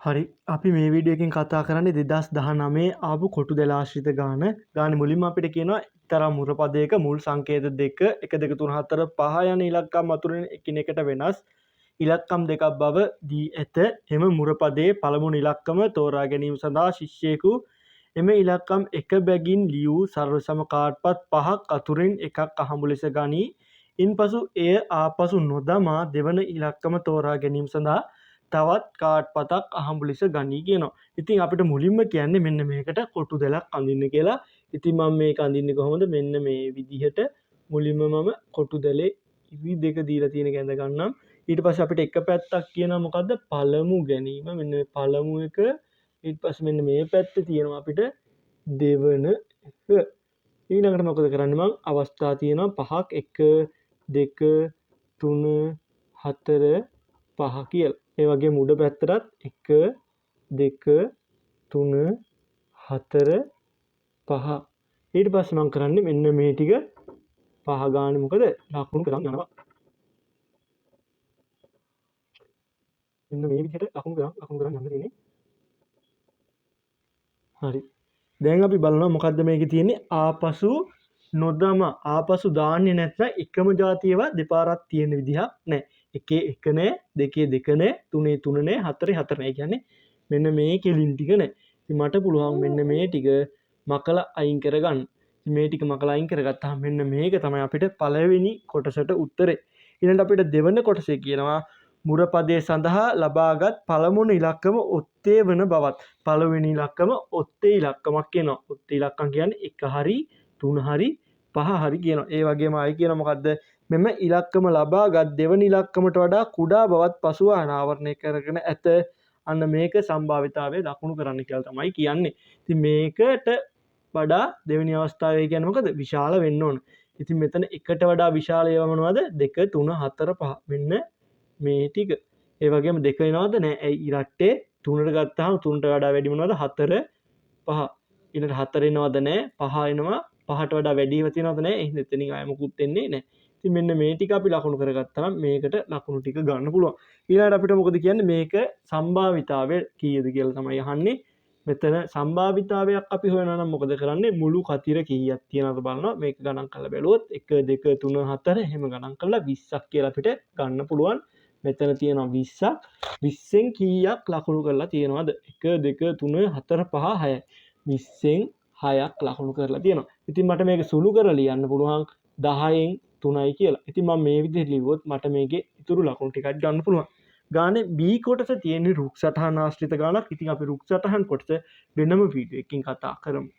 හරි අපි මේ වීඩියෝ එකෙන් කතා කරන්නේ 2019 ආපු කොටු දෙල ආශ්‍රිත ගාන මුලින්ම අපිට කියනවා එක්තරා මුර පදයක මුල් සංකේත දෙක 1 2 3 4 5 යන ඉලක්කම් අතුරින් එකිනෙකට වෙනස් ඉලක්කම් දෙකක් බව දී ඇත. එම මුර පදයේ පළමුවන ඉලක්කම තෝරා ගැනීම සඳහා ශිෂ්‍යයෙකු එම ඉලක්කම් එක බැගින් ලියූ සර්වසම කාඩ්පත් 5ක් අතුරින් එකක් අහඹු ලෙස ගනී. ඉන්පසු එය ආපසු නොදමා දෙවන ඉලක්කම තෝරා ගැනීම සඳහා තවත් කාඩ්පතක් අහඹු ලෙස ගනී කියනවා. ඉතින් අපිට මුලින්ම කියන්නේ මෙන්න මේකට කොටු දෙලක් අඳින්න කියලා. ඉතින් මම මේක අඳින්නේ කොහොමද? මෙන්න මේ විදිහට මුලින්ම මම කොටු දෙලේ ඉවි දෙක දීලා තියෙන එක ඇඳ ගන්නම්. ඊට පස්සේ අපිට එක පැත්තක් කියනවා මොකද්ද? පළමු ගැනීම. මෙන්න පළමු එක. ඊට පස්සේ මෙන්න මේ පැත්තේ තියෙනවා අපිට දෙවන එක. ඊළඟට මොකද කරන්නේ? මම අවස්ථා තියෙනවා පහක් 1 2 3 4 5 කියලා. ඒ වගේ මුඩ පැත්තටත් 1 2 3 4 5. ඊට පස්සේ මම කරන්නේ මෙන්න මේ ටික පහ ගානේ මොකද ලකුණු කරන් යනවා. මෙන්න මේ විදිහට ලකුණු කරන් යන්න තියෙන්නේ. හරි. දැන් අපි බලනවා මොකද්ද මේකේ තියෙන්නේ ආපසු නොදම ආපසු දාන්නේ නැත්නම් එකම જાතියව දෙපාරක් තියෙන විදිහක් නැහැ. එකේ එක නැහැ, දෙකේ දෙක නැහැ, තුනේ තුන නැහැ, හතරේ හතර නැහැ. කියන්නේ මෙන්න මේ කෙලින් ටික නැහැ. ඉතින් මට පුළුවන් මෙන්න මේ ටික මකලා අයින් කරගන්න. ඉතින් මේ ටික මකලා අයින් කරගත්තාම මෙන්න මේක තමයි අපිට පළවෙනි කොටසට උත්තරේ. ඊළඟට අපිට දෙවන කොටසේ කියනවා මුර පදයේ සඳහා ලබාගත් පළමුවන ඉලක්කම ඔත්තේ වන බවත්. පළවෙනි ඉලක්කම ඔත්තේ ඉලක්කමක් කියනවා. ඔත්තේ ඉලක්කම් කියන්නේ 1 හරි 3 හරි 5 හරි කියනවා. ඒ වගේම ආයි කියන මොකද්ද? මෙම ඉලක්කම ලබාගත් දෙවන ඉලක්කමට වඩා කුඩා බවත් පසුව අනාවරණය කරගෙන ඇත. අන්න මේක සම්භාවිතාවයේ දකුණු කරන්න කියලා තමයි කියන්නේ. ඉතින් මේකට වඩා දෙවෙනි අවස්ථාවේ කියන්නේ මොකද? විශාල වෙන්න ඕන. ඉතින් මෙතන එකට වඩා විශාල ඒවා මොනවද? 2 3 4 5. මෙන්න මේ ටික. ඒ වගේම දෙක වෙනවද? නෑ. ඒ ඉරට්ටේ 3ට ගත්තාම 3ට වඩා වැඩි මොනවද? 4 5. ඊළඟ 4 එනවද? නෑ. 5 එනවා. 5ට වඩා වැඩිව තියනවද? නෑ. එහෙනම් එතනින් ආයෙ මොකුත් එන්නේ නෑ. ඉතින් මෙන්න මේ ටික අපි ලකුණු කරගත්තා නම් මේකට ලකුණු ටික ගන්න පුළුවන්. ඊළඟට අපිට මොකද කියන්නේ? මේක සම්භාවිතාවය කීයද කියලා තමයි අහන්නේ. මෙතන සම්භාවිතාවයක් අපි හොයනවා නම් මොකද කරන්නේ? මුළු කතිර කීයක් තියෙනවද බලනවා. මේක ගණන් කරලා බැලුවොත් 1 2 3 4 එහෙම ගණන් කරලා 20ක් කියලා අපිට ගන්න පුළුවන්. මෙතන තියෙනවා 20ක්. 20න් කීයක් ලකුණු කරලා තියෙනවද? 1 2 3 4 5 6යි. 20න් 6ක් ලකුණු කරලා තියෙනවා. ඉතින් මට මේක සුළු කරලා ලියන්න පුළුවන් 10න් 3යි කියලා. ඉතින් මම මේ විදිහට ලිව්වොත් මට මේකේ ඉතුරු ලකුණු ටිකක් ගන්න පුළුවන්. ගානේ B කොටස තියෙන්නේ රුක් සටහන ආශ්‍රිත ගානක්. ඉතින් අපි රුක් සටහන් කොටස වෙනම වීඩියෝ එකකින් කතා කරමු.